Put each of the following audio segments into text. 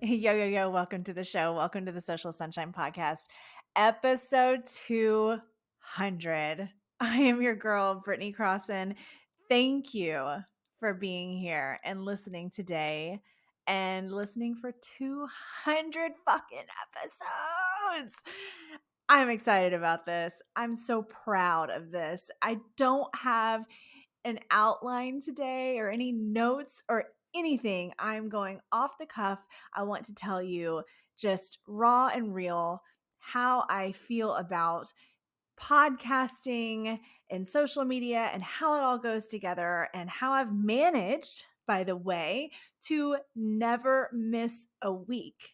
Yo, yo, yo, welcome to the show. Welcome to the Social Sunshine Podcast, episode 200. I am your girl, Britney Crosson. Thank you for being here and listening today and listening for 200 fucking episodes. I'm excited about this. I'm so proud of this. I don't have an outline today or any notes or anything. I'm going off the cuff. I want to tell you just raw and real how I feel about podcasting and social media and how it all goes together and how I've managed, by the way, to never miss a week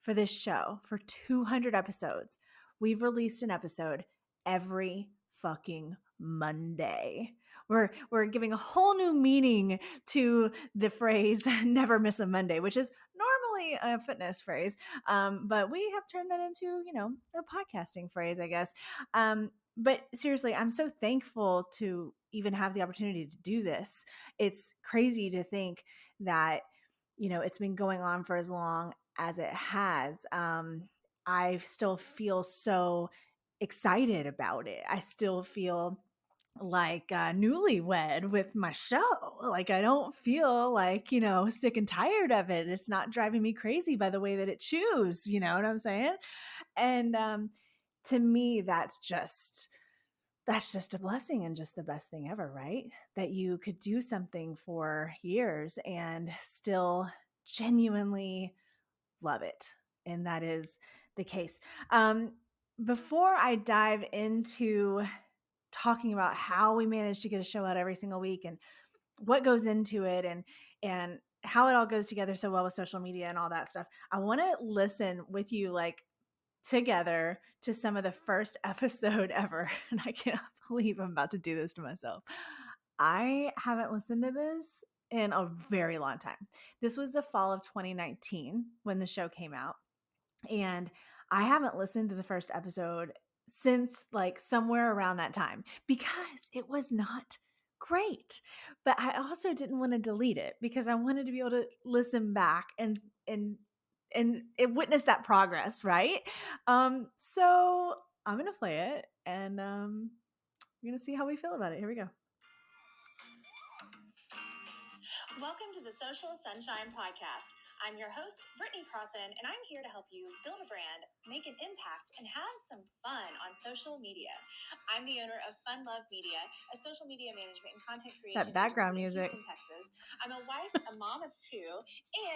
for this show for 200 episodes. We've released an episode every fucking Monday. We're giving a whole new meaning to the phrase never miss a Monday, which is normally a fitness phrase. But we have turned that into, a podcasting phrase, I guess. But seriously, I'm so thankful to even have the opportunity to do this. It's crazy to think that, it's been going on for as long as it has. I still feel so excited about it. I still feel like newlywed with my show. Like I don't feel like, sick and tired of it. It's not driving me crazy by the way that it chews, you know what I'm saying? And to me, that's just a blessing and just the best thing ever, right? That you could do something for years and still genuinely love it. And that is the case. Before I dive into talking about how we manage to get a show out every single week and what goes into it and how it all goes together so well with social media and all that stuff, I want to listen with you like together to some of the first episode ever. And I cannot believe I'm about to do this to myself. I haven't listened to this in a very long time. This was the fall of 2019 when the show came out. And I haven't listened to the first episode since like somewhere around that time because it was not great. But I also didn't want to delete it because I wanted to be able to listen back and it witness that progress, right? So I'm gonna play it and we're gonna see how we feel about it. Here we go. Welcome to the Social Sunshine Podcast. I'm your host, Britney Crosson, and I'm here to help you build a brand, make an impact, and have some fun on social media. I'm the owner of Fun Love Media, a social media management and content creation That background agency music. in Houston, Texas. I'm a wife, a mom of two,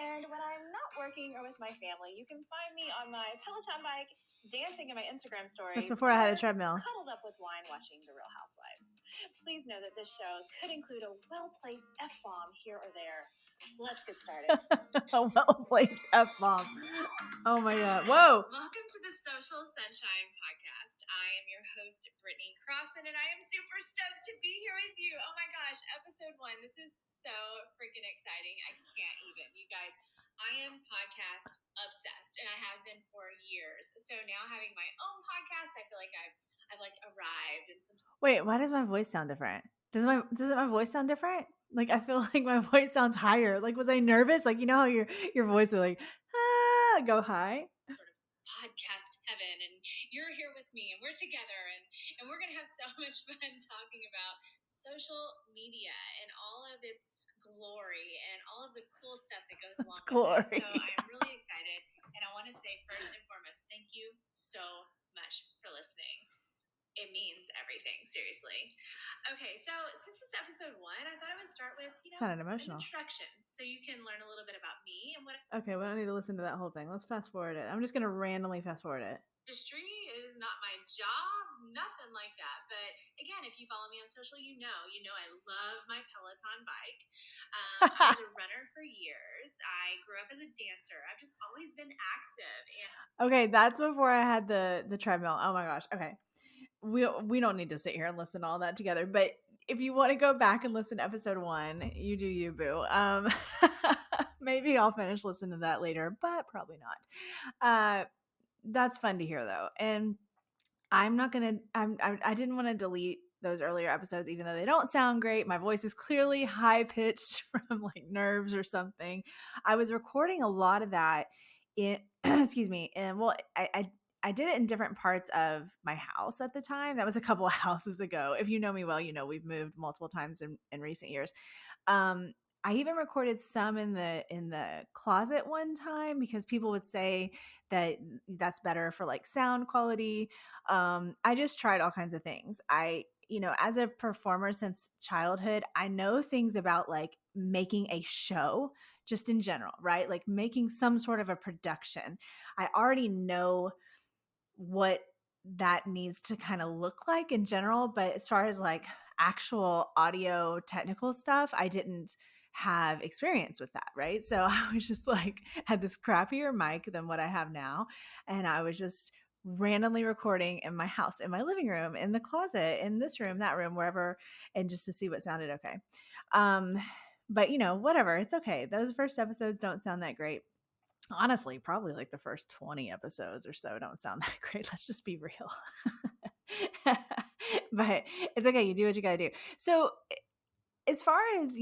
and when I'm not working or with my family, you can find me on my Peloton bike, dancing in my Instagram stories. That's before I had a or treadmill. cuddled up with wine watching The Real Housewives. Please know that this show could include a well-placed F-bomb here or there. Let's get started. A well-placed F-bomb. Oh my God. Whoa. Welcome to the Social Sunshine Podcast. I am your host, Britney Crosson, and I am super stoked to be here with you. Oh my gosh, episode 1. This is so freaking exciting. I can't even. You guys, I am podcast obsessed, and I have been for years. So now having my own podcast, I feel like I've like arrived in some. Wait, why does my voice sound different? Doesn't my voice sound different? Like I feel like my voice sounds higher. Like was I nervous? Like you know how your voice will like go high? Sort of podcast heaven, and you're here with me, and we're together, and we're gonna have so much fun talking about social media and all of its glory and all of the cool stuff that goes along with it. So I'm really excited, and I want to say first and foremost, thank you so much for listening. It means everything, seriously. Okay, so since it's episode 1, I thought I would start with, sounded emotional. An introduction, so you can learn a little bit about me and what. Okay, we don't need to listen to that whole thing. Let's fast forward it. I'm just gonna randomly fast forward it. Industry is not my job, nothing like that. But again, if you follow me on social, you know I love my Peloton bike. I was a runner for years. I grew up as a dancer. I've just always been active. And okay, that's before I had the treadmill. Oh my gosh. Okay. We don't need to sit here and listen to all that together, but if you want to go back and listen to episode 1, you do you, boo. Maybe I'll finish listening to that later, but probably not. That's fun to hear though, and I'm not gonna. I didn't want to delete those earlier episodes, even though they don't sound great. My voice is clearly high pitched from like nerves or something. I was recording a lot of that in, excuse me. And well, I did it in different parts of my house at the time. That was a couple of houses ago. If you know me well, you know we've moved multiple times in recent years. Um, I even recorded some in the closet one time because people would say that that's better for like sound quality. I just tried all kinds of things. As a performer since childhood, I know things about like making a show just in general, right? Like making some sort of a production. I already know what that needs to kind of look like in general. But as far as like actual audio technical stuff, I didn't have experience with that. Right. So I was just like, had this crappier mic than what I have now. And I was just randomly recording in my house, in my living room, in the closet, in this room, that room, wherever, and just to see what sounded okay. Um, but whatever, it's okay. Those first episodes don't sound that great. Honestly, probably like the first 20 episodes or so don't sound that great. Let's just be real. But it's okay. You do what you got to do. So, as far as,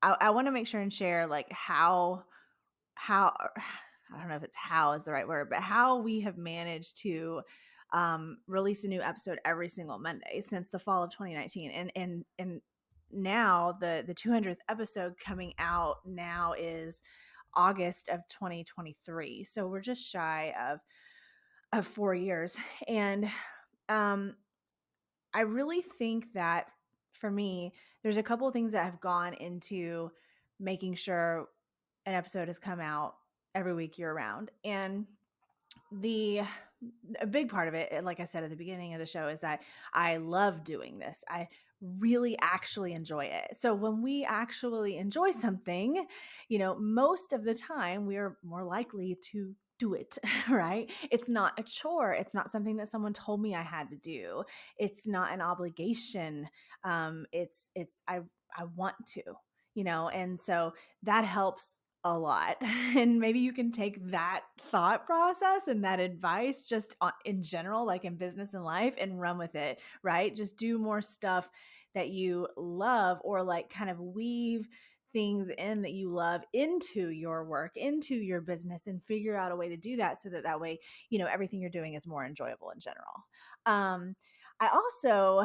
I want to make sure and share like how, I don't know if it's how is the right word, but how we have managed to release a new episode every single Monday since the fall of 2019. And now the 200th episode coming out now is August of 2023. So we're just shy of 4 years. And um, I really think that for me, there's a couple of things that have gone into making sure an episode has come out every week year round. And the a big part of it, like I said at the beginning of the show, is that I love doing this. I really actually enjoy it. So when we actually enjoy something, most of the time we are more likely to do it, right? It's not a chore. It's not something that someone told me I had to do. It's not an obligation. I want to, and so that helps a lot. And maybe you can take that thought process and that advice just in general, like in business and life, and run with it, right? Just do more stuff that you love, or like kind of weave things in that you love into your work, into your business, and figure out a way to do that so that that way, everything you're doing is more enjoyable in general. I also,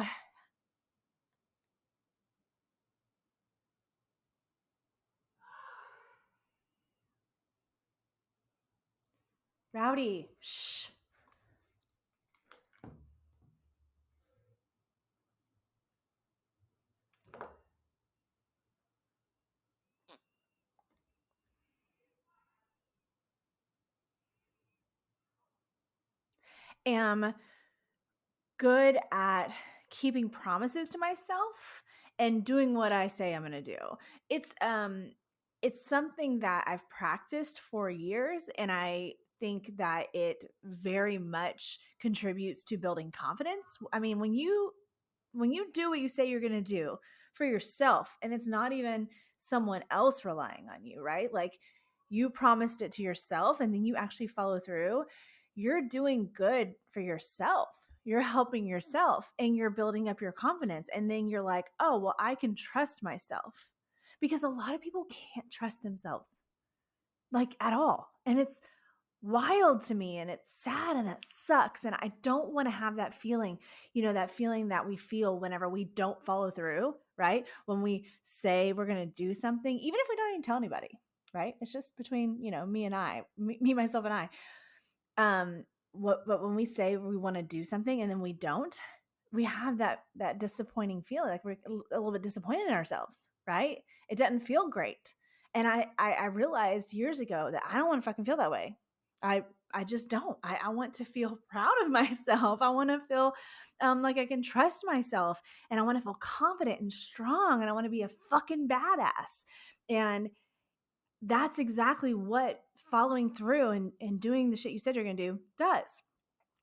Rowdy, shh, am good at keeping promises to myself and doing what I say I'm going to do. It's um it's something that I've practiced for years, and I think that it very much contributes to building confidence. I mean, when you do what you say you're going to do for yourself, and it's not even someone else relying on you, right? Like, you promised it to yourself and then you actually follow through, you're doing good for yourself. You're helping yourself and you're building up your confidence. And then you're like, oh, well, I can trust myself, because a lot of people can't trust themselves, like, at all. And it's wild to me, and it's sad, and that sucks, and I don't want to have that feeling, that feeling that we feel whenever we don't follow through, right? When we say we're going to do something, even if we don't even tell anybody, right? It's just between, me and me, myself and I. But when we say we want to do something and then we don't, we have that disappointing feeling, like we're a little bit disappointed in ourselves, right? It doesn't feel great. And I realized years ago that I don't want to fucking feel that way. I I just don't. I want to feel proud of myself. I want to feel like I can trust myself, and I want to feel confident and strong, and I want to be a fucking badass. And that's exactly what following through and doing the shit you said you're going to do does.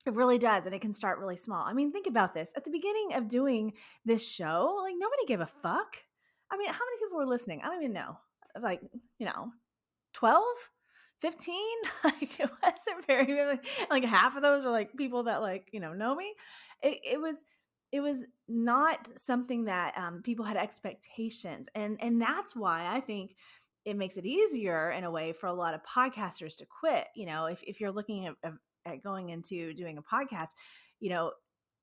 It really does. And it can start really small. I mean, think about this. At the beginning of doing this show, like, nobody gave a fuck. I mean, how many people were listening? I don't even know. Like, 12, 15. Like, it wasn't very, like half of those were like people that, like, know me. It was it was not something that people had expectations, and that's why I think it makes it easier in a way for a lot of podcasters to quit. You know, if you're looking at going into doing a podcast, you know,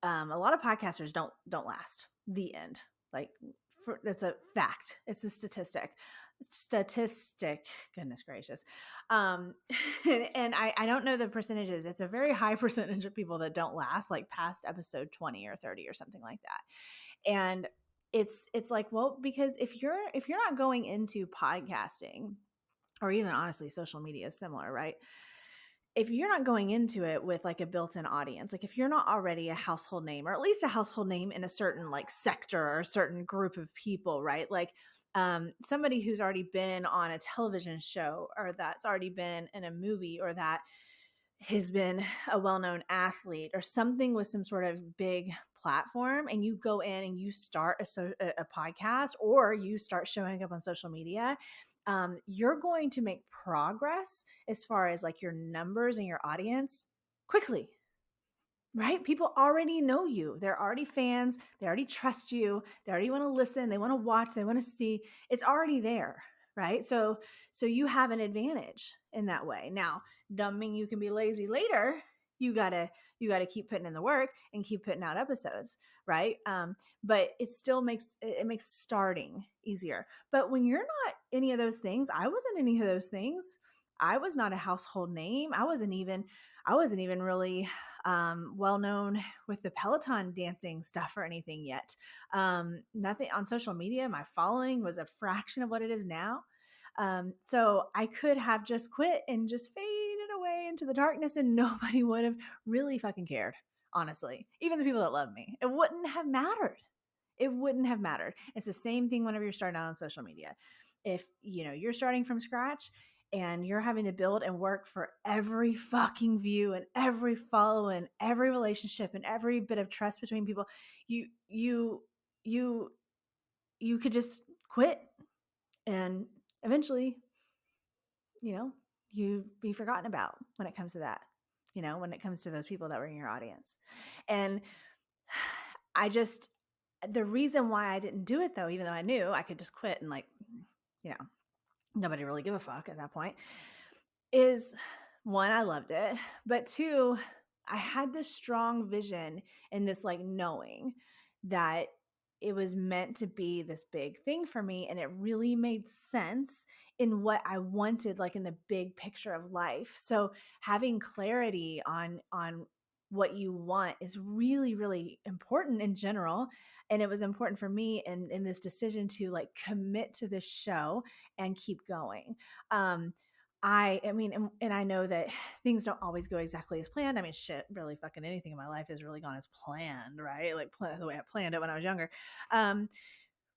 a lot of podcasters don't last the end. Like, that's a fact. It's a statistic. Goodness gracious. um and I don't know the percentages. It's a very high percentage of people that don't last like past episode 20 or 30 or something like that. And it's like, well, because if you're not going into podcasting, or even honestly social media is similar, right? If you're not going into it with like a built-in audience, like if you're not already a household name, or at least a household name in a certain like sector or a certain group of people, right? Like somebody who's already been on a television show, or that's already been in a movie, or that has been a well-known athlete, or something with some sort of big platform, and you go in and you start a podcast, or you start showing up on social media, you're going to make progress as far as like your numbers and your audience quickly, right? People already know you. They're already fans. They already trust you. They already want to listen. They want to watch. They want to see. It's already there, right? So you have an advantage in that way. Now, doesn't mean you can be lazy later. You gotta keep putting in the work and keep putting out episodes, right? But it makes starting easier. But when you're not any of those things, I wasn't any of those things. I was not a household name. I wasn't even really well known with the Peloton dancing stuff or anything yet. Nothing on social media. My following was a fraction of what it is now. So I could have just quit and just faded away into the darkness, and nobody would have really fucking cared. Honestly, even the people that love me, it wouldn't have mattered. It wouldn't have mattered. It's the same thing whenever you're starting out on social media. If you're starting from scratch and you're having to build and work for every fucking view and every follow and every relationship and every bit of trust between people, you you you you could just quit, and eventually, you know, you be forgotten about when it comes to that. When it comes to those people that were in your audience. And I just the reason why I didn't do it though, even though I knew I could just quit and like, you know, nobody really give a fuck at that point, is one, I loved it, but two, I had this strong vision and this like knowing that it was meant to be this big thing for me, and it really made sense in what I wanted, like in the big picture of life. So having clarity on what you want is really, really important in general. And it was important for me in this decision to like commit to this show and keep going. I mean, and I know that things don't always go exactly as planned. I mean, shit, really fucking anything in my life has really gone as planned, right? Like the way I planned it when I was younger. Um,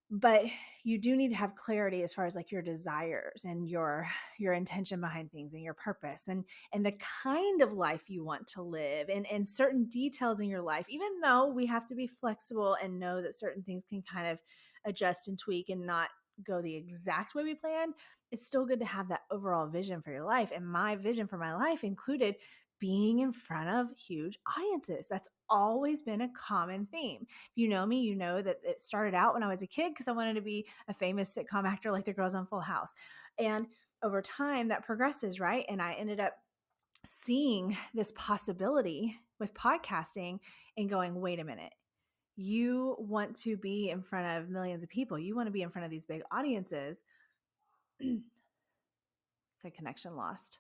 but you do need to have clarity as far as like your desires and your intention behind things and your purpose and the kind of life you want to live, and certain details in your life, even though we have to be flexible and know that certain things can kind of adjust and tweak and not go the exact way we planned. It's still good to have that overall vision for your life. And my vision for my life included being in front of huge audiences. That's always been a common theme. If you know me, you know that it started out when I was a kid because I wanted to be a famous sitcom actor like the girls on Full House. And over time that progresses, right? And I ended up seeing this possibility with podcasting and going, wait a minute. You want to be in front of millions of people. You want to be in front of these big audiences. Say connection lost.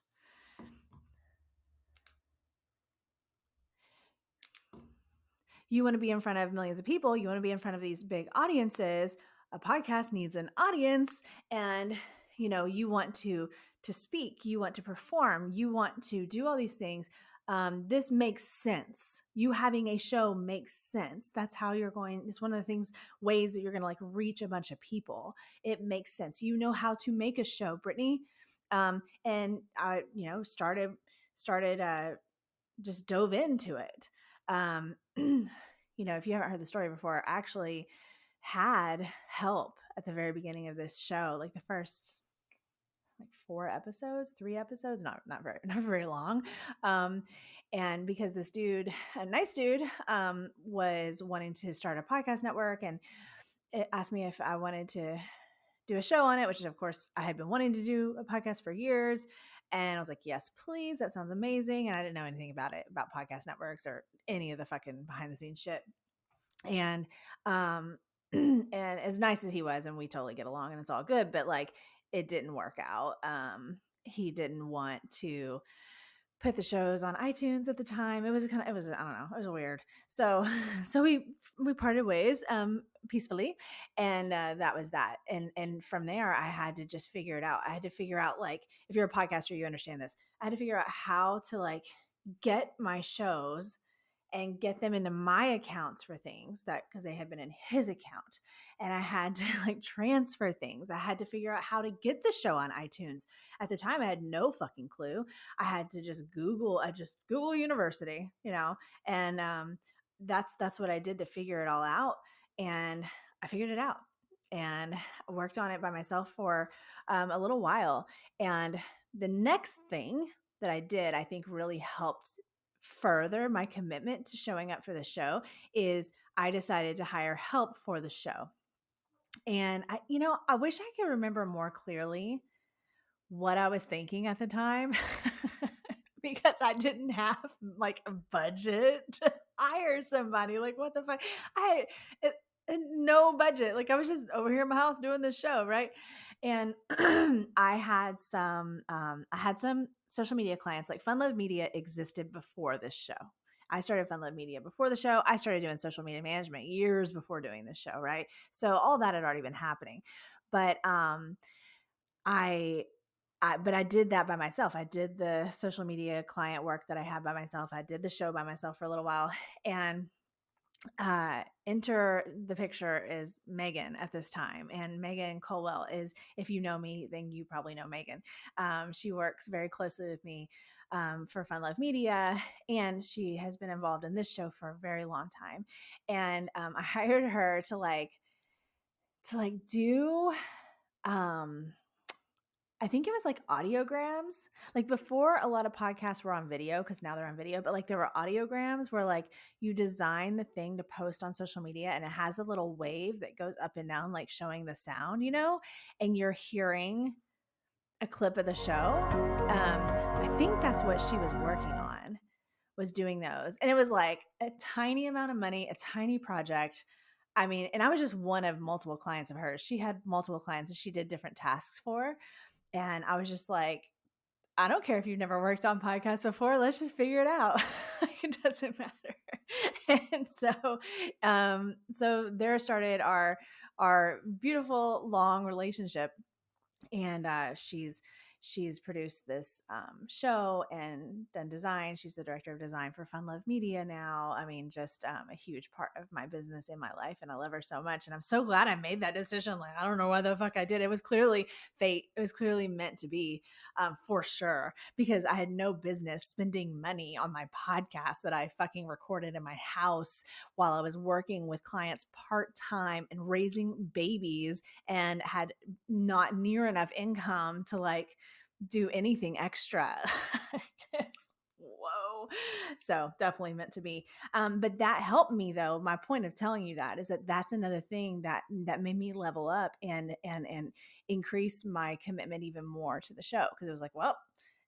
You want to be in front of millions of people. You want to be in front of these big audiences. A podcast needs an audience, and you want to speak, you want to perform, you want to do all these things. This makes sense. You having a show makes sense. That's how you're going. It's one of the things, ways that you're going to like reach a bunch of people. It makes sense. You know how to make a show, Brittany. And I, started just dove into it. If you haven't heard the story before, I actually had help at the very beginning of this show, like the first like 4 episodes, 3 episodes, not very long. Um, and because this dude, a nice dude, was wanting to start a podcast network, and it asked me if I wanted to do a show on it, which is, of course, I had been wanting to do a podcast for years. And I was like, yes, please. That sounds amazing. And I didn't know anything about it, about podcast networks or any of the fucking behind the scenes shit. And, and as nice as he was, and we totally get along and it's all good, but like it didn't work out. He didn't want to put the shows on iTunes at the time. It was kind of, it was, I don't know, it was weird. So, so we parted ways, peacefully. And, that was that. And from there, I had to just figure it out. I had to figure out, like, if you're a podcaster, you understand this. I had to figure out how to like get my shows and get them into my accounts for things, that because they had been in his account, and I had to like transfer things. I had to figure out how to get the show on iTunes. At the time I had no fucking clue. I had to just Google university, and that's what I did to figure it all out. And I figured it out, and worked on it by myself for a little while. And the next thing that I did, I think really helped further my commitment to showing up for the show, is I decided to hire help for the show. And I wish I could remember more clearly what I was thinking at the time, because I didn't have like a budget to hire somebody. Like, what the fuck? I it, no budget. Like, I was just over here in my house doing this show, right? And I had some social media clients. Like, Fun Love Media existed before this show. I started Fun Love Media before the show. I started doing social media management years before doing this show, right? So all that had already been happening. But I but I did that by myself. I did the social media client work that I had by myself. I did the show by myself for a little while. And enter the picture is Megan at this time. And Megan Colwell is, if you know me, then you probably know Megan. She works very closely with me for Fun Love Media, and she has been involved in this show for a very long time. And I hired her to do I think it was like audiograms. Like, before, a lot of podcasts were on video because now they're on video, but like there were audiograms where like you design the thing to post on social media, and it has a little wave that goes up and down, like showing the sound, and you're hearing a clip of the show. I think that's what she was working on, was doing those. And it was like a tiny amount of money, a tiny project. I mean, and I was just one of multiple clients of hers. She had multiple clients that she did different tasks for. And I was just like, I don't care if you've never worked on podcasts before. Let's just figure it out. It doesn't matter. And so there started our beautiful long relationship. And she's produced this show and done design. She's the director of design for Fun Love Media now. I mean, just a huge part of my business in my life, and I love her so much. And I'm so glad I made that decision. Like, I don't know why the fuck I did. It was clearly fate. It was clearly meant to be, for sure, because I had no business spending money on my podcast that I fucking recorded in my house while I was working with clients part time and raising babies, and had not near enough income to like do anything extra. Whoa. So definitely meant to be. But that helped me, though. My point of telling you that is that that's another thing that made me level up and increase my commitment even more to the show, because it was like, well,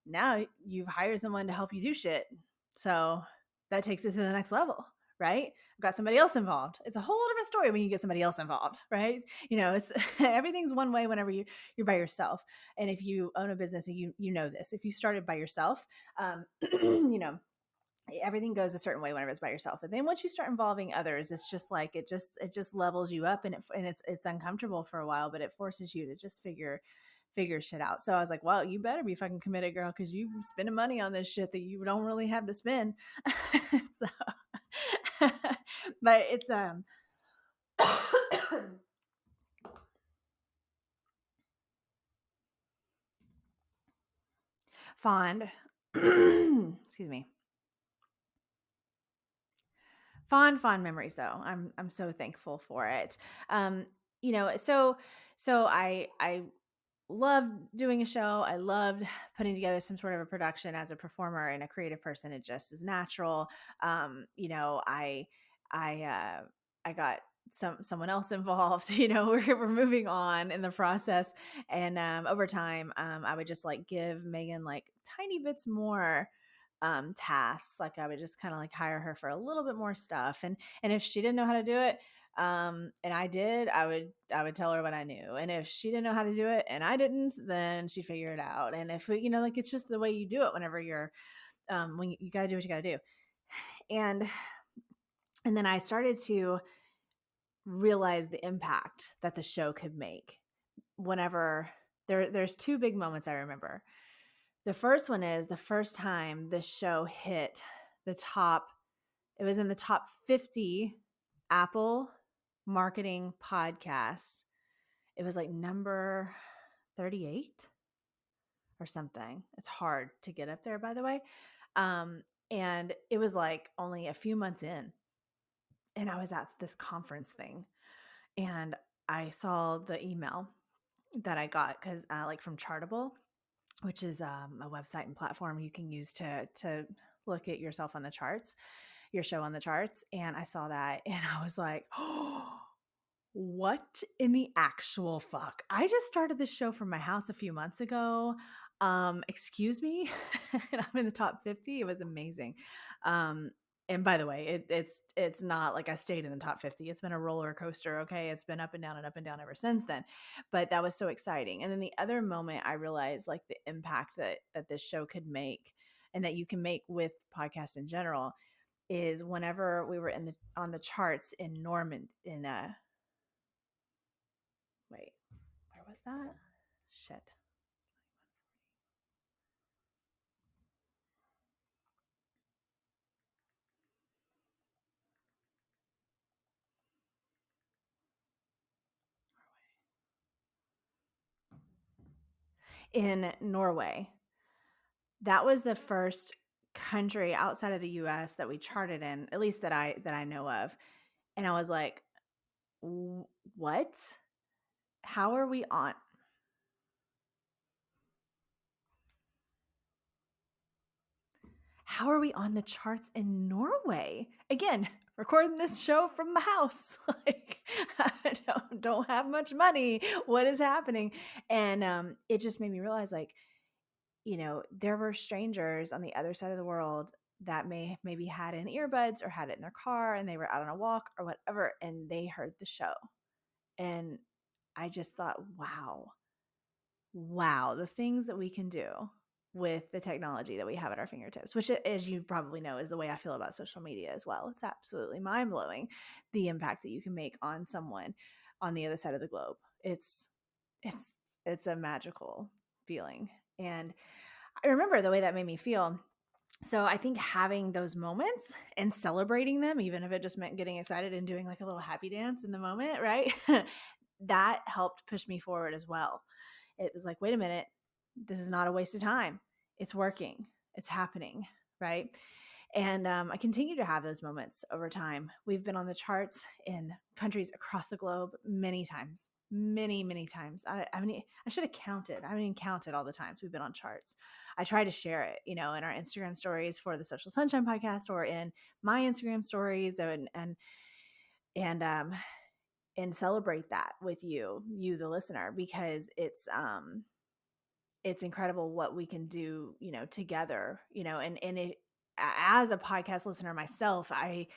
now you've hired someone to help you do shit. So that takes it to the next level, right? I've got somebody else involved. It's a whole different story when you get somebody else involved, right? It's everything's one way whenever you're by yourself. And if you own a business, and you know this, if you started by yourself, you know, everything goes a certain way whenever it's by yourself. But then once you start involving others, it's just like it just levels you up, and it's uncomfortable for a while, but it forces you to just figure shit out. So I was like, well, you better be fucking committed, girl, because you spending money on this shit that you don't really have to spend. So but it's fond excuse me, fond memories, though. I'm so thankful for it. um so I loved doing a show. I loved putting together some sort of a production as a performer and a creative person. It just is natural. You know, I got someone else involved. You know, we're moving on in the process, and over time, I would just like give Megan like tiny bits more tasks. Like I would just kind of like hire her for a little bit more stuff, and if she didn't know how to do it, and I did, I would tell her what I knew. And if she didn't know how to do it and I didn't, then she'd figure it out. And if we, you know, like it's just the way you do it whenever you're when you got to do what you got to do. And and then I started to realize the impact that the show could make whenever there's two big moments I remember. The first one is the first time the show hit the top, it was in the top 50 Apple marketing podcasts. It was like number 38 or something. It's hard to get up there, by the way. And it was like only a few months in, and I was at this conference thing, and I saw the email that I got because, like, from Chartable, which is a website and platform you can use to look at yourself on the charts, your show on the charts. And I saw that, and I was like, oh, what in the actual fuck? I just started this show from my house a few months ago. Excuse me. And I'm in the top 50. It was amazing. Um, and by the way, it's not like I stayed in the top 50. It's been a roller coaster, okay? It's been up and down ever since then. But that was so exciting. And then the other moment I realized like the impact that this show could make and that you can make with podcasts in general is whenever we were in the on the charts in Norman in wait, where was that? Shit. In Norway. That was the first country outside of the US that we charted in, at least that I know of. And I was like, what? How are we on how are we on the charts in Norway? Again, recording this show from my house. Like I don't have much money. What is happening? And it just made me realize like, you know, there were strangers on the other side of the world that maybe had in earbuds or had it in their car and they were out on a walk or whatever and they heard the show. And I just thought, wow, the things that we can do with the technology that we have at our fingertips, which, as you probably know, is the way I feel about social media as well. It's absolutely mind blowing the impact that you can make on someone on the other side of the globe. It's it's a magical feeling. And I remember the way that made me feel. So I think having those moments and celebrating them, even if it just meant getting excited and doing like a little happy dance in the moment, right? That helped push me forward as well. It was like, wait a minute, this is not a waste of time. It's working, it's happening, right? And I continue to have those moments over time. We've been on the charts in countries across the globe many times, many times. I should have counted. I haven't even counted all the times we've been on charts. I try to share it, you know, in our Instagram stories for the Social Sunshine podcast or in my Instagram stories and and celebrate that with you the listener, because it's incredible what we can do, you know, together, you know, and it, as a podcast listener myself, I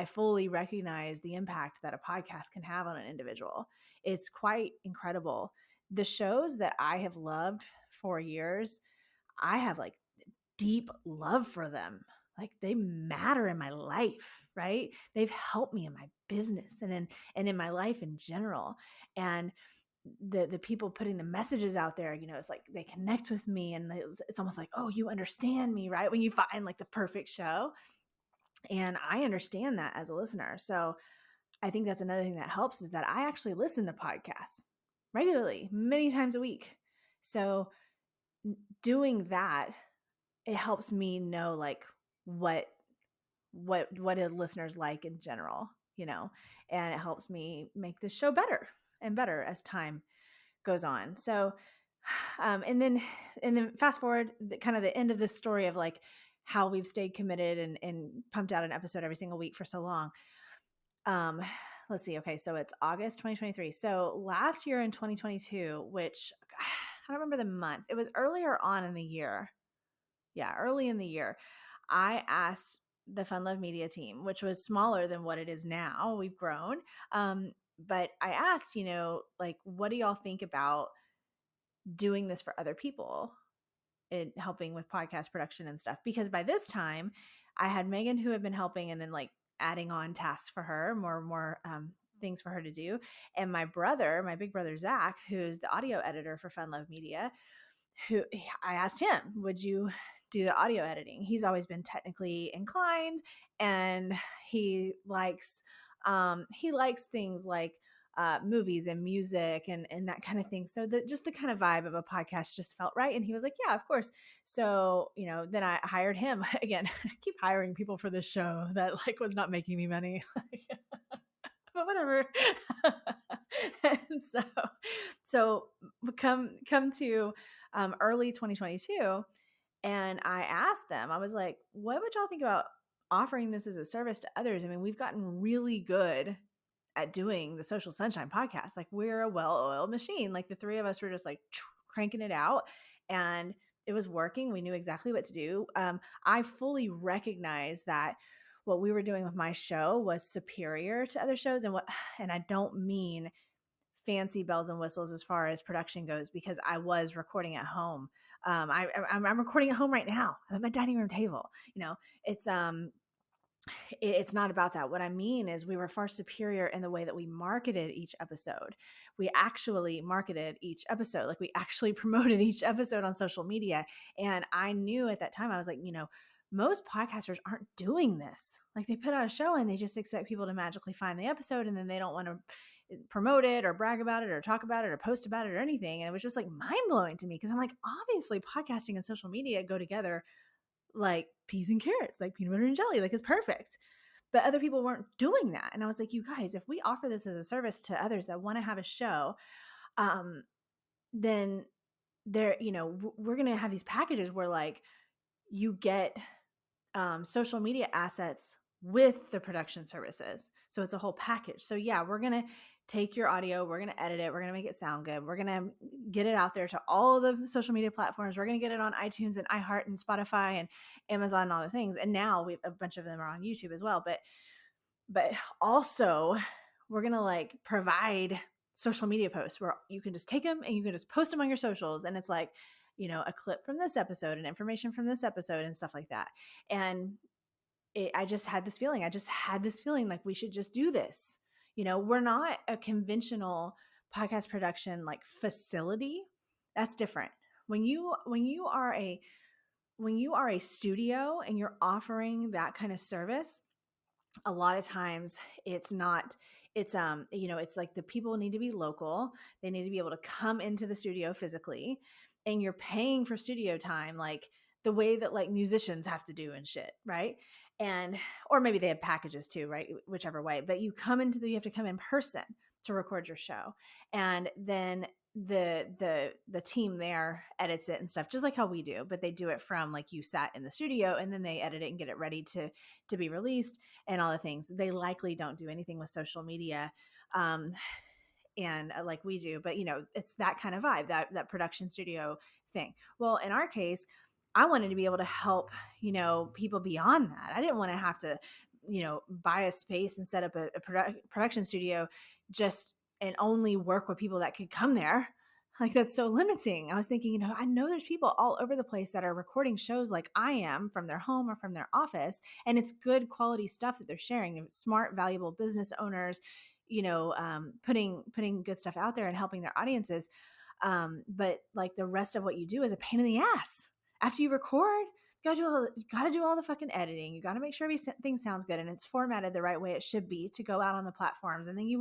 fully recognize the impact that a podcast can have on an individual. It's quite incredible. The shows that I have loved for years, I have like deep love for them. Like they matter in my life, right? They've helped me in my business and in my life in general. And the people putting the messages out there, you know, it's like they connect with me and it's almost like, oh, you understand me, right? When you find like the perfect show. And I understand that as a listener. So I think that's another thing that helps is that I actually listen to podcasts regularly, many times a week. So doing that, it helps me know like what what a listeners like in general, you know, and it helps me make this show better and better as time goes on. So And then fast forward, kind of the end of this story of like how we've stayed committed and pumped out an episode every single week for so long. Um, let's see. Okay, so it's August 2023. So last year in 2022, which I don't remember the month. It was earlier on in the year. Yeah, early in the year, I asked the Fun Love Media team, which was smaller than what it is now. We've grown. But I asked, like, what do y'all think about doing this for other people? In helping with podcast production and stuff, because by this time I had Megan who had been helping and then like adding on tasks for her, more things for her to do, and my big brother Zach, who's the audio editor for Fun Love Media, who I asked him, would you do the audio editing? He's always been technically inclined, and he likes things like movies and music and that kind of thing. So just the kind of vibe of a podcast just felt right. And he was like, yeah, of course. So, then I hired him again. I keep hiring people for this show that like was not making me money. But whatever. And so come to early 2022, and I asked them, I was like, what would y'all think about offering this as a service to others? I mean, we've gotten really good at doing the Social Sunshine podcast. Like, we're a well-oiled machine. Like, the three of us were just like cranking it out, and it was working. We knew exactly what to do. I fully recognize that what we were doing with my show was superior to other shows, and I don't mean fancy bells and whistles as far as production goes, because I was recording at home. I'm recording at home right now. I'm at my dining room table. It's it's not about that. What I mean is we were far superior in the way that we marketed each episode. We actually marketed each episode, like we actually promoted each episode on social media. And I knew at that time, I was like, most podcasters aren't doing this. Like, they put out a show and they just expect people to magically find the episode, and then they don't want to promote it or brag about it or talk about it or post about it or anything. And it was just like mind blowing to me, because I'm like, obviously podcasting and social media go together like peas and carrots, like peanut butter and jelly, like it's perfect. But other people weren't doing that. And I was like, you guys, if we offer this as a service to others that want to have a show, um, then we're going to have these packages where like you get social media assets with the production services. So it's a whole package. So yeah, we're going to take your audio, we're going to edit it, we're going to make it sound good. We're going to get it out there to all of the social media platforms. We're going to get it on iTunes and iHeart and Spotify and Amazon and all the things. And now a bunch of them are on YouTube as well. But also we're going to like provide social media posts where you can just take them and you can just post them on your socials. And it's like, a clip from this episode and information from this episode and stuff like that. And I just had this feeling. I just had this feeling like we should just do this. We're not a conventional podcast production like facility. That's different. When you are a studio and you're offering that kind of service, a lot of times it's like the people need to be local. They need to be able to come into the studio physically, and you're paying for studio time like the way that like musicians have to do and shit, right? And or maybe they have packages too, right? Whichever way. But you have to come in person to record your show. And then the team there edits it and stuff just like how we do, but they do it from like you sat in the studio, and then they edit it and get it ready to be released and all the things. They likely don't do anything with social media, and like we do, but it's that kind of vibe, that production studio thing. Well, in our case, I wanted to be able to help people beyond that. I didn't want to have to buy a space and set up a production studio just and only work with people that could come there. Like, that's so limiting. I was thinking, I know there's people all over the place that are recording shows like I am from their home or from their office, and it's good quality stuff that they're sharing. They're smart, valuable business owners, putting good stuff out there and helping their audiences. But like the rest of what you do is a pain in the ass. After you record, you gotta do all the fucking editing. You gotta make sure everything sounds good and it's formatted the right way it should be to go out on the platforms. And then you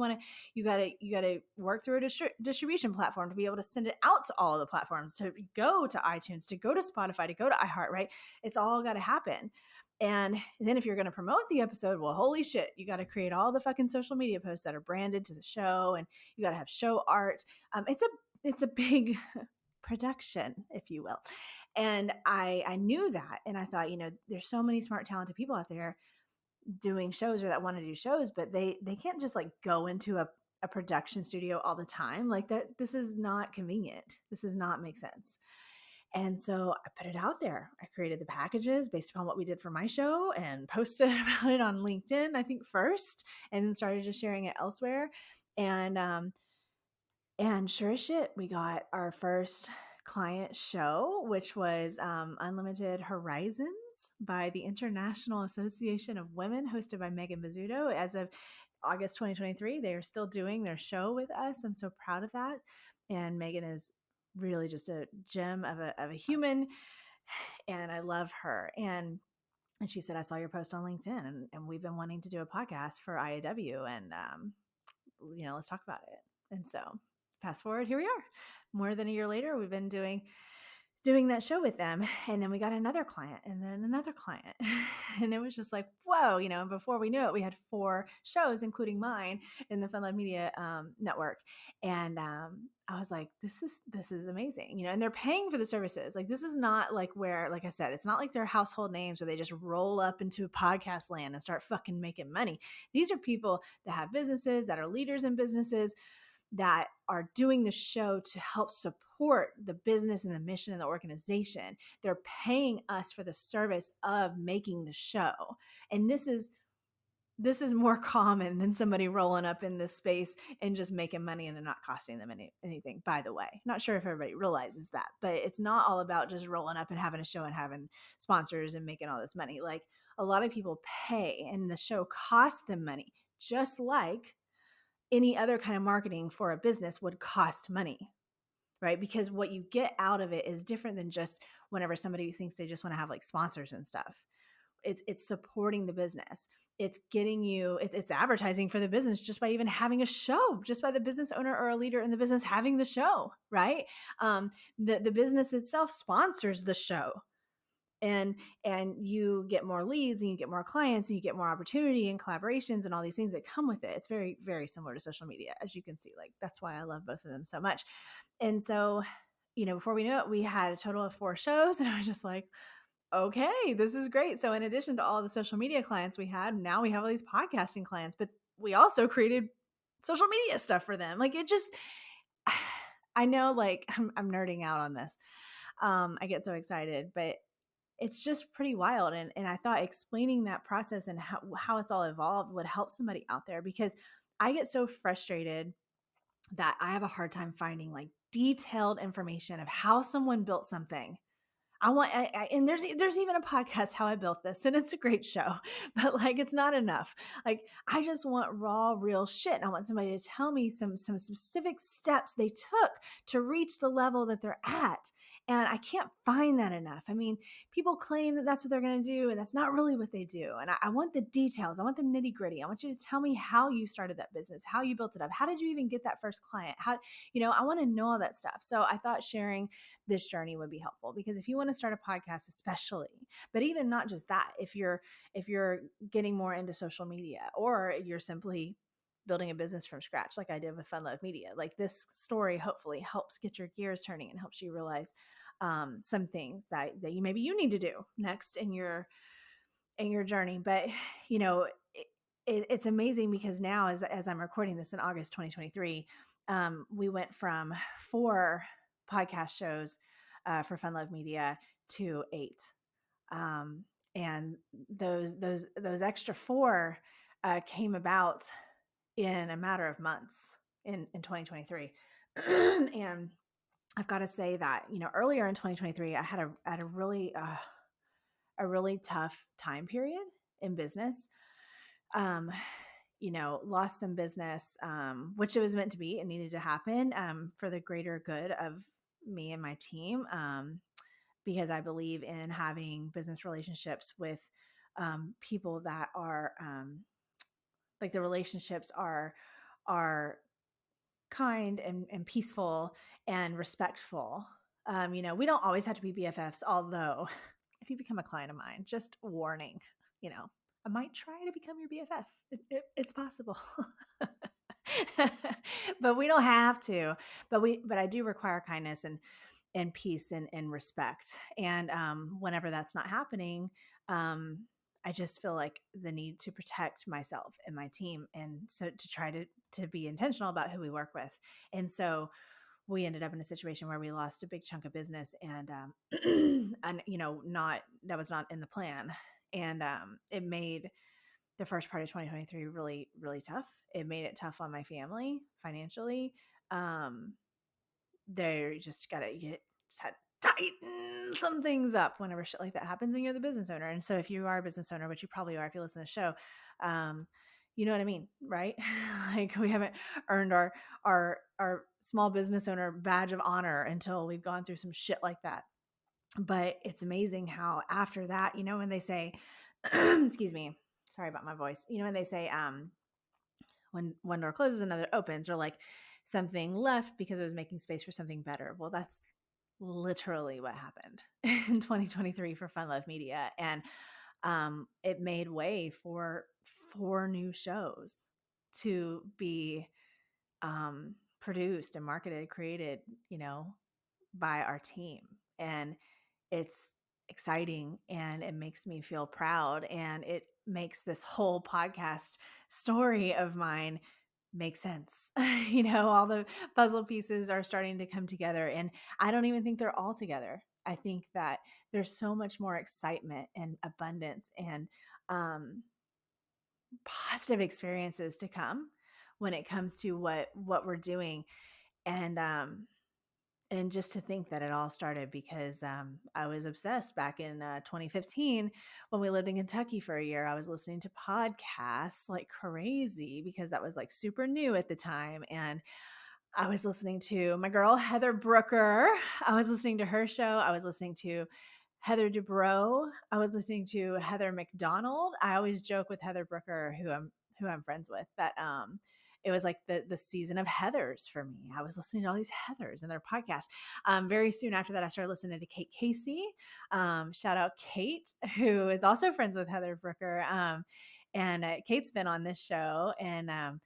gotta work through a distribution platform to be able to send it out to all of the platforms, to go to iTunes, to go to Spotify, to go to iHeart. Right? It's all got to happen. And then if you're going to promote the episode, well, holy shit, you got to create all the fucking social media posts that are branded to the show, and you got to have show art. It's a big production, if you will. And I knew that. And I thought, there's so many smart, talented people out there doing shows or that want to do shows, but they can't just like go into a production studio all the time. Like that, this is not convenient. This does not make sense. And so I put it out there. I created the packages based upon what we did for my show and posted about it on LinkedIn, I think first, and then started just sharing it elsewhere. And and sure as shit, we got our first client show, which was Unlimited Horizons by the International Association of Women, hosted by Megan Bizzuto. As of August 2023, they are still doing their show with us. I'm so proud of that. And Megan is really just a gem of a human, and I love her. And she said, I saw your post on LinkedIn, and we've been wanting to do a podcast for IAW, and let's talk about it. And so fast forward, here we are. More than a year later, we've been doing that show with them. And then we got another client and then another client. And it was just like, whoa, and before we knew it, we had 4 shows, including mine in the Fun Love Media network. And I was like, this is amazing, and they're paying for the services. Like, this is not like where, like I said, it's not like they're household names where they just roll up into podcast land and start fucking making money. These are people that have businesses, that are leaders in businesses, that are doing the show to help support the business and the mission of the organization. They're paying us for the service of making the show. And this is more common than somebody rolling up in this space and just making money and it not costing them anything, by the way. Not sure if everybody realizes that, but it's not all about just rolling up and having a show and having sponsors and making all this money. Like, a lot of people pay and the show costs them money, just like any other kind of marketing for a business would cost money, right? Because what you get out of it is different than just whenever somebody thinks they just want to have like sponsors and stuff. It's supporting the business. It's getting you, it's advertising for the business just by even having a show, just by the business owner or a leader in the business having the show, right? The business itself sponsors the show, and you get more leads and you get more clients and you get more opportunity and collaborations and all these things that come with it. It's very, very similar to social media, as you can see. Like, that's why I love both of them so much. And so, before we knew it, we had a total of 4 shows, and I was just like, okay, this is great. So in addition to all the social media clients we had, now we have all these podcasting clients, but we also created social media stuff for them. Like, it just, I know, like, I'm nerding out on this. I get so excited, but it's just pretty wild. And I thought explaining that process and how it's all evolved would help somebody out there, because I get so frustrated that I have a hard time finding like detailed information of how someone built something. And there's even a podcast, How I Built This, and it's a great show, but like, it's not enough. Like, I just want raw, real shit. And I want somebody to tell me some specific steps they took to reach the level that they're at. And I can't find that enough. I mean, people claim that that's what they're going to do, and that's not really what they do. And I want the details. I want the nitty gritty. I want you to tell me how you started that business, how you built it up. How did you even get that first client? I want to know all that stuff. So I thought sharing this journey would be helpful, because if you want to start a podcast, especially, but even not just that, if you're getting more into social media, or you're simply building a business from scratch like I did with Fun Love Media, like, this story hopefully helps get your gears turning and helps you realize some things that you need to do next in your journey. But it's amazing, because now, as I'm recording this in August 2023, we went from 4 podcast shows for Fun Love Media to 8, and those extra 4 came about in a matter of months in 2023. And I've got to say that, earlier in 2023, I had a really tough time period in business. Lost some business, which it was meant to be. It needed to happen for the greater good of me and my team, because I believe in having business relationships with people that are like, the relationships are kind and peaceful and respectful. We don't always have to be BFFs, although if you become a client of mine, just warning, I might try to become your BFF. It's possible. But we don't have to. But I do require kindness, and peace and respect. And whenever that's not happening, I just feel like the need to protect myself and my team, and so to try to be intentional about who we work with. And so we ended up in a situation where we lost a big chunk of business, and and not that was not in the plan, and it made the first part of 2023 really really tough. It made it tough on my family financially. um they just gotta get just had to tighten some things up whenever shit like that happens and you're the business owner. And so if you are a business owner, which you probably are if you listen to the show, um you know what I mean, right? Like we haven't earned our small business owner badge of honor until we've gone through some shit like that. But it's amazing how after that, when they say excuse me, sorry about my voice, when they say when one door closes another opens, or like something left because it was making space for something better. Well, that's literally what happened in 2023 for Fun Love Media. And it made way for 4 new shows to be produced and marketed, created, by our team. And it's exciting and it makes me feel proud. And it makes this whole podcast story of mine make sense. All the puzzle pieces are starting to come together. And I don't even think they're all together. I think that there's so much more excitement and abundance and positive experiences to come when it comes to what we're doing. And and just to think that it all started because I was obsessed back in 2015 when we lived in Kentucky for a year. I was listening to podcasts like crazy because that was like super new at the time. And I was listening to my girl, Heather Brooker. I was listening to her show. I was listening to Heather Dubrow. I was listening to Heather McDonald. I always joke with Heather Brooker, who I'm friends with, that it was like the season of Heathers for me. I was listening to all these Heathers and their podcasts. Very soon after that, I started listening to Kate Casey. Shout out Kate, who is also friends with Heather Brooker. And Kate's been on this show, and and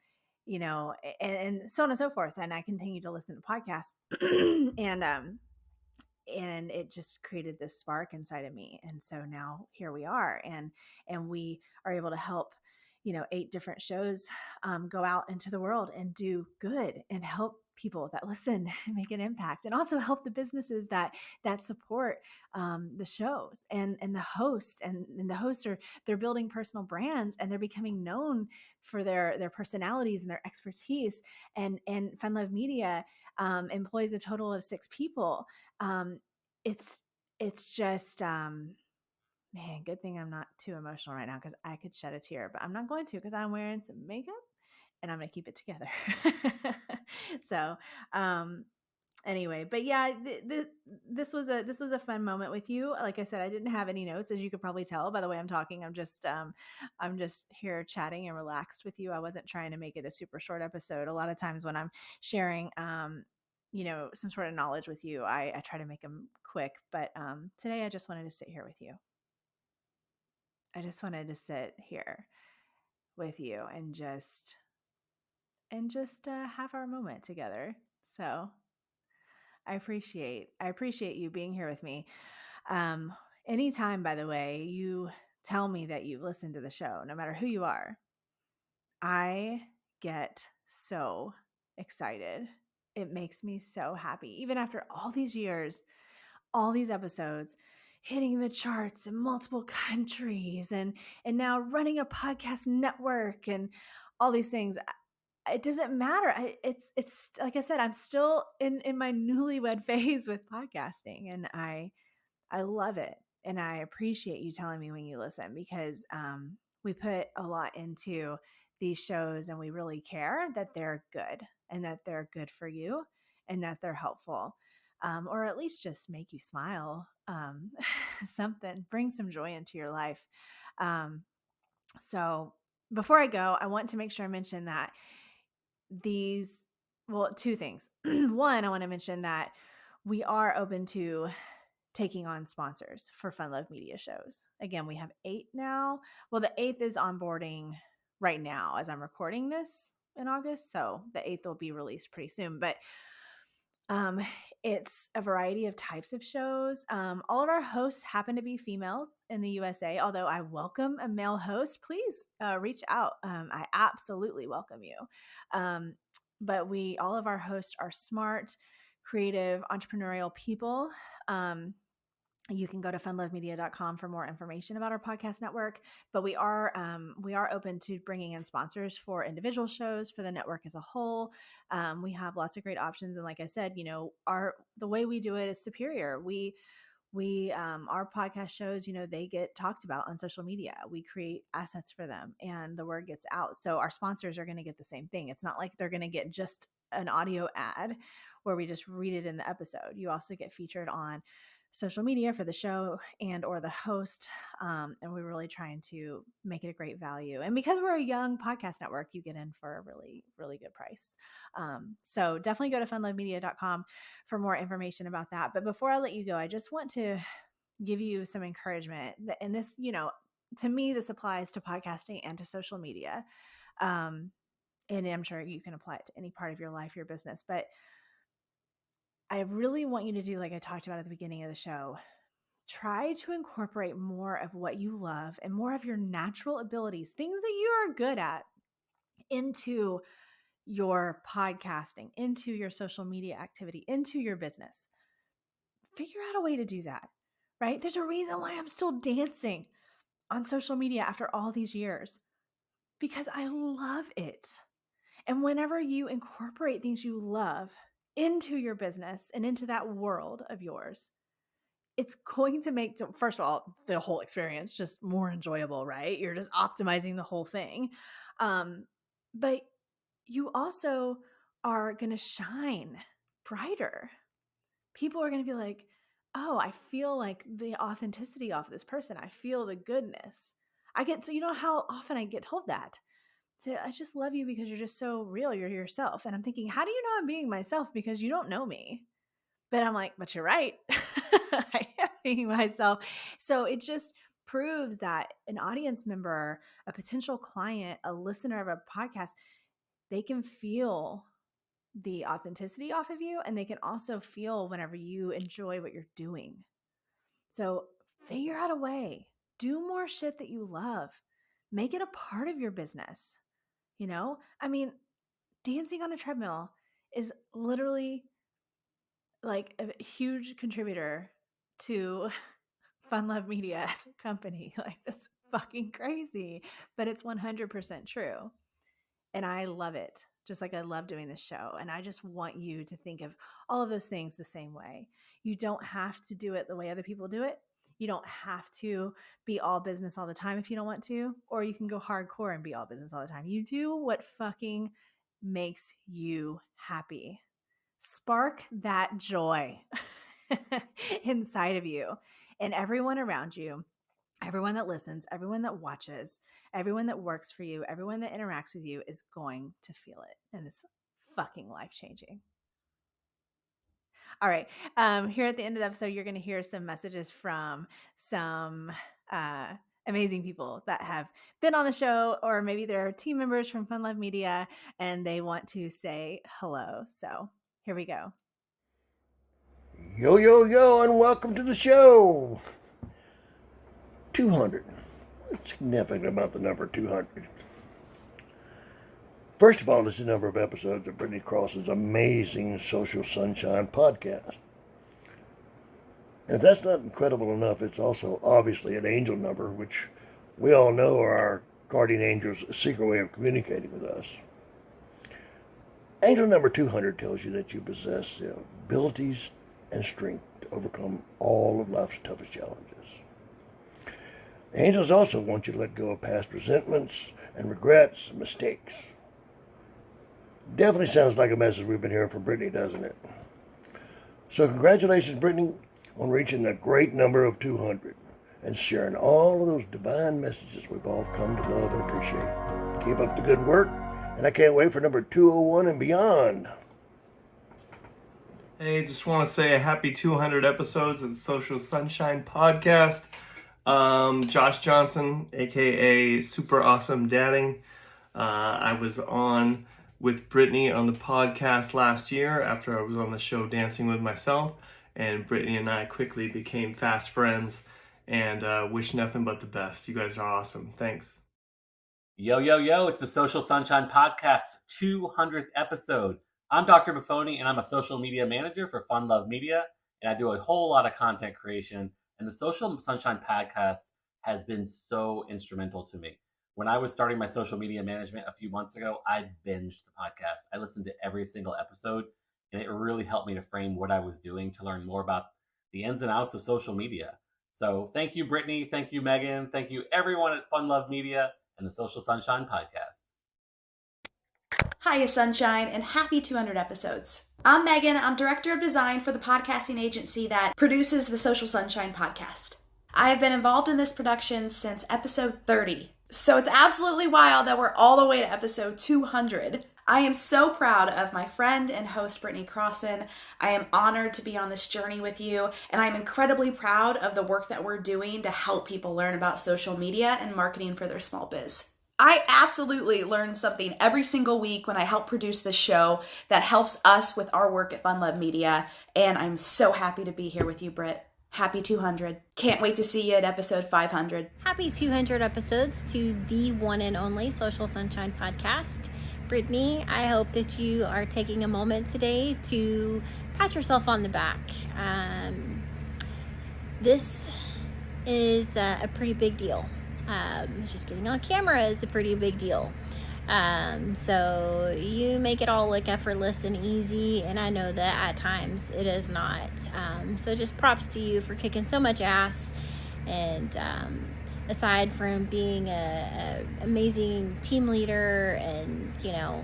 so on and so forth. And I continue to listen to podcasts, and it just created this spark inside of me. And so now here we are, and we are able to help 8 different shows go out into the world and do good and help people that listen and make an impact, and also help the businesses that support the shows and the hosts. And the hosts they're building personal brands, and they're becoming known for their personalities and their expertise. And Fun Love Media employs a total of 6 people. um, it's it's just man, good thing I'm not too emotional right now because I could shed a tear, but I'm not going to because I'm wearing some makeup and I'm going to keep it together. So, um, anyway, but yeah, this was a fun moment with you. Like I said, I didn't have any notes, as you could probably tell by the way I'm talking. I'm just here chatting and relaxed with you. I wasn't trying to make it a super short episode. A lot of times when I'm sharing some sort of knowledge with you, I try to make them quick. But today I just wanted to sit here with you. I just wanted to sit here with you and just have our moment together. So I appreciate you being here with me. Um, Anytime, by the way, you tell me that you've listened to the show, no matter who you are, I get so excited. It makes me so happy. Even after all these years, all these episodes, hitting the charts in multiple countries, and now running a podcast network and all these things, it doesn't matter. It's like I said, I'm still in my newlywed phase with podcasting, and I love it. And I appreciate you telling me when you listen, because we put a lot into these shows, and we really care that they're good and that they're good for you and that they're helpful, or at least just make you smile. Something, bring some joy into your life. Um, so before I go, I want to make sure I mention that these, well, 2 things. One, I want to mention that we are open to taking on sponsors for Fun Love Media shows. Again, we have 8 now. Well, the 8th is onboarding right now as I'm recording this in August. So the 8th will be released pretty soon. But Um, it's a variety of types of shows. All of our hosts happen to be females in the USA, although I welcome a male host. Please reach out. I absolutely welcome you. Um, but all of our hosts are smart, creative, entrepreneurial people. You can go to funlovemedia.com for more information about our podcast network, but we are open to bringing in sponsors for individual shows for the network as a whole. We have lots of great options, and like I said, the way we do it is superior. We our podcast shows, they get talked about on social media. We create assets for them and the word gets out, so our sponsors are going to get the same thing. It's not like they're going to get just an audio ad where we just read it in the episode. You also get featured on social media for the show and or the host, and we're really trying to make it a great value. And because we're a young podcast network, you get in for a really, really good price. So definitely go to funlovemedia.com for more information about that. But before I let you go, I just want to give you some encouragement. And this, to me, this applies to podcasting and to social media. And I'm sure you can apply it to any part of your life, your business. But I really want you to do, like I talked about at the beginning of the show, try to incorporate more of what you love and more of your natural abilities, things that you are good at, into your podcasting, into your social media activity, into your business. Figure out a way to do that, right? There's a reason why I'm still dancing on social media after all these years, because I love it. And whenever you incorporate things you love into your business and into that world of yours, it's going to make, first of all, the whole experience just more enjoyable, right? You're just optimizing the whole thing. But you also are going to shine brighter. People are going to be like, oh, I feel like the authenticity of this person. I feel the goodness. You know how often I get told that? I just love you because you're just so real. You're yourself. And I'm thinking, how do you know I'm being myself? Because you don't know me. But I'm like, but you're right. I am being myself. So it just proves that an audience member, a potential client, a listener of a podcast, they can feel the authenticity off of you, and they can also feel whenever you enjoy what you're doing. So figure out a way, do more shit that you love, make it a part of your business. I mean, dancing on a treadmill is literally like a huge contributor to Fun Love Media as a company. Like, that's fucking crazy, but it's 100% true. And I love it, just like I love doing this show. And I just want you to think of all of those things the same way. You don't have to do it the way other people do it. You don't have to be all business all the time if you don't want to, or you can go hardcore and be all business all the time. You do what fucking makes you happy. Spark that joy inside of you, and everyone around you, everyone that listens, everyone that watches, everyone that works for you, everyone that interacts with you is going to feel it. And it's fucking life changing. All right. Here at the end of the episode, you're going to hear some messages from some amazing people that have been on the show, or maybe they're team members from Fun Love Media and they want to say hello. So here we go. Yo, yo, yo, and welcome to the show. 200. What's significant about the number 200? First of all, it's the number of episodes of Britney Crosson's amazing Social Sunshine podcast. And if that's not incredible enough, it's also obviously an angel number, which we all know are our guardian angel's secret way of communicating with us. Angel number 200 tells you that you possess the abilities and strength to overcome all of life's toughest challenges. The angels also want you to let go of past resentments and regrets and mistakes. Definitely sounds like a message we've been hearing from Britney, doesn't it? So congratulations, Britney, on reaching the great number of 200 and sharing all of those divine messages we've all come to love and appreciate. Keep up the good work, and I can't wait for number 201 and beyond. Hey, just want to say a happy 200 episodes of the Social Sunshine Podcast. Josh Johnson, aka Super Awesome Dadding. I was on with Britney on the podcast last year after I was on the show Dancing with Myself, and Britney and I quickly became fast friends, and wish nothing but the best. You guys are awesome. Thanks. Yo, yo, yo, it's the Social Sunshine Podcast 200th episode. I'm Dr. Buffoni, and I'm a social media manager for Fun Love Media, and I do a whole lot of content creation, and the Social Sunshine Podcast has been so instrumental to me. When I was starting my social media management a few months ago, I binged the podcast. I listened to every single episode, and it really helped me to frame what I was doing to learn more about the ins and outs of social media. So thank you, Brittany. Thank you, Megan. Thank you, everyone at Fun Love Media and the Social Sunshine Podcast. Hiya, Sunshine, and happy 200 episodes. I'm Megan. I'm Director of Design for the podcasting agency that produces the Social Sunshine Podcast. I have been involved in this production since episode 30, so it's absolutely wild that we're all the way to episode 200. I am so proud of my friend and host, Britney Crosson. I am honored to be on this journey with you, and I'm incredibly proud of the work that we're doing to help people learn about social media and marketing for their small biz. I absolutely learn something every single week when I help produce this show that helps us with our work at Fun Love Media, and I'm so happy to be here with you, Britt. Happy 200. Can't wait to see you at episode 500. Happy 200 episodes to the one and only Social Sunshine Podcast. Brittany, I hope that you are taking a moment today to pat yourself on the back. This is a pretty big deal. Just getting on camera is a pretty big deal. So you make it all look effortless and easy, and I know that at times it is not. So just props to you for kicking so much ass, and aside from being a amazing team leader and, you know,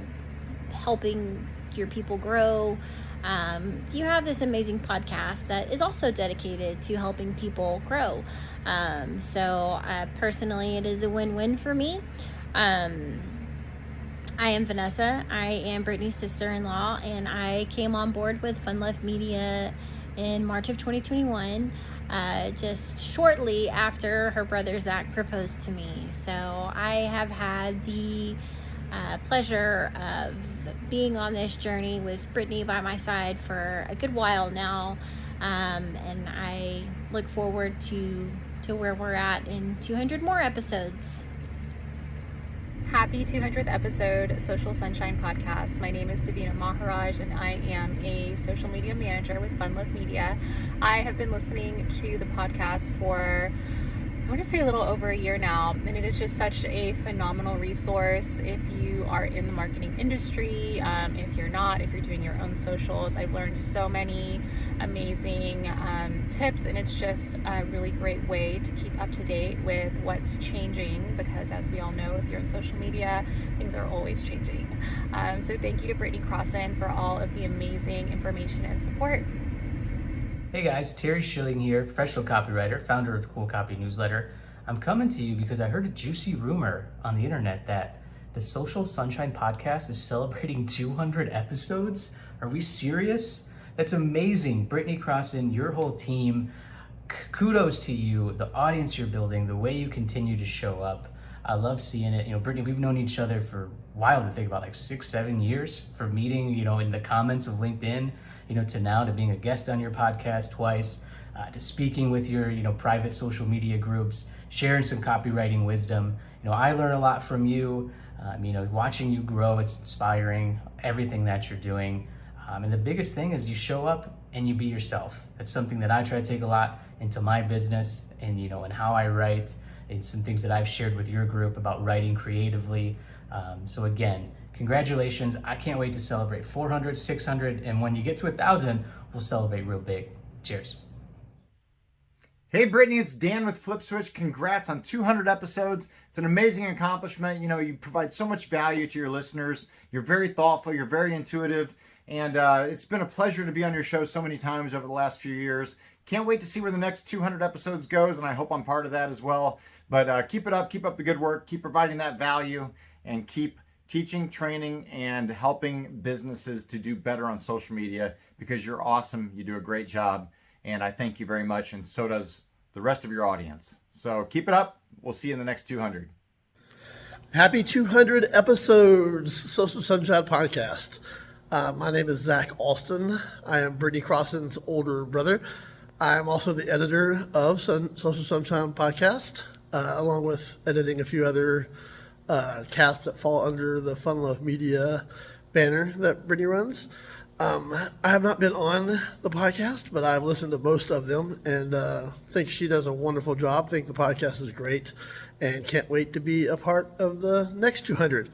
helping your people grow, you have this amazing podcast that is also dedicated to helping people grow. So personally, it is a win-win for me. I am Vanessa. I am Brittany's sister-in-law, and I came on board with Fun Love Media in March of 2021, just shortly after her brother Zach proposed to me. So I have had the pleasure of being on this journey with Brittany by my side for a good while now, and I look forward to where we're at in 200 more episodes. Happy 200th episode, Social Sunshine Podcast. My name is Davina Maharaj, and I am a social media manager with Fun Love Media. I have been listening to the podcast for, I want to say, a little over a year now, and it is just such a phenomenal resource if you are in the marketing industry. If you're not, if you're doing your own socials, I've learned so many amazing tips, and it's just a really great way to keep up to date with what's changing, because as we all know, if you're in social media, things are always changing. So thank you to Britney Crosson for all of the amazing information and support. Hey guys, Terry Schilling here, professional copywriter, founder of the Cool Copy newsletter. I'm coming to you because I heard a juicy rumor on the internet that the Social Sunshine Podcast is celebrating 200 episodes. Are we serious? That's amazing. Britney Crosson, your whole team, kudos to you, the audience you're building, the way you continue to show up. I love seeing it. You know, Britney, we've known each other for a while, to think about, like 6-7 years, from meeting, you know, in the comments of LinkedIn, you know, to now, to being a guest on your podcast twice, to speaking with your, you know, private social media groups, sharing some copywriting wisdom. You know, I learn a lot from you. You know, watching you grow, it's inspiring, everything that you're doing. And the biggest thing is you show up and you be yourself. That's something that I try to take a lot into my business, and, you know, and how I write, and some things that I've shared with your group about writing creatively. So again, congratulations. I can't wait to celebrate 400, 600, and when you get to 1,000, we'll celebrate real big. Cheers. Hey Brittany, it's Dan with Flip Switch. Congrats on 200 episodes. It's an amazing accomplishment. You know, you provide so much value to your listeners. You're very thoughtful, you're very intuitive, and it's been a pleasure to be on your show so many times over the last few years. Can't wait to see where the next 200 episodes goes, and I hope I'm part of that as well. But keep it up, keep up the good work, keep providing that value, and keep teaching, training, and helping businesses to do better on social media, because you're awesome. You do a great job. And I thank you very much, and so does the rest of your audience. So keep it up. We'll see you in the next 200. Happy 200 episodes, Social Sunshine Podcast. My name is Zach Alston. I am Britney Crosson's older brother. I am also the editor of Social Sunshine Podcast, along with editing a few other casts that fall under the Fun Love Media banner that Britney runs. I have not been on the podcast, but I've listened to most of them and think she does a wonderful job. Think the podcast is great and can't wait to be a part of the next 200.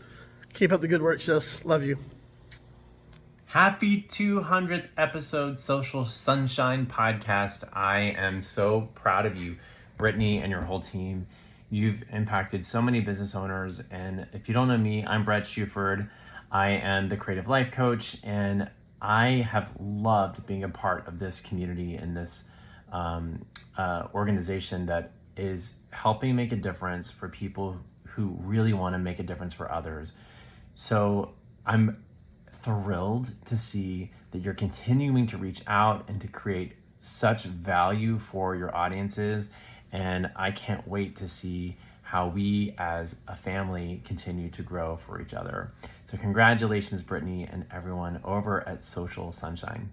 Keep up the good work, sis. Love you. Happy 200th episode, Social Sunshine Podcast. I am so proud of you, Brittany, and your whole team. You've impacted so many business owners. And if you don't know me, I'm Brett Shuford. I am the creative life coach, and I have loved being a part of this community and this organization that is helping make a difference for people who really want to make a difference for others. So I'm thrilled to see that you're continuing to reach out and to create such value for your audiences. And I can't wait to see how we as a family continue to grow for each other. So congratulations, Brittany, and everyone over at Social Sunshine.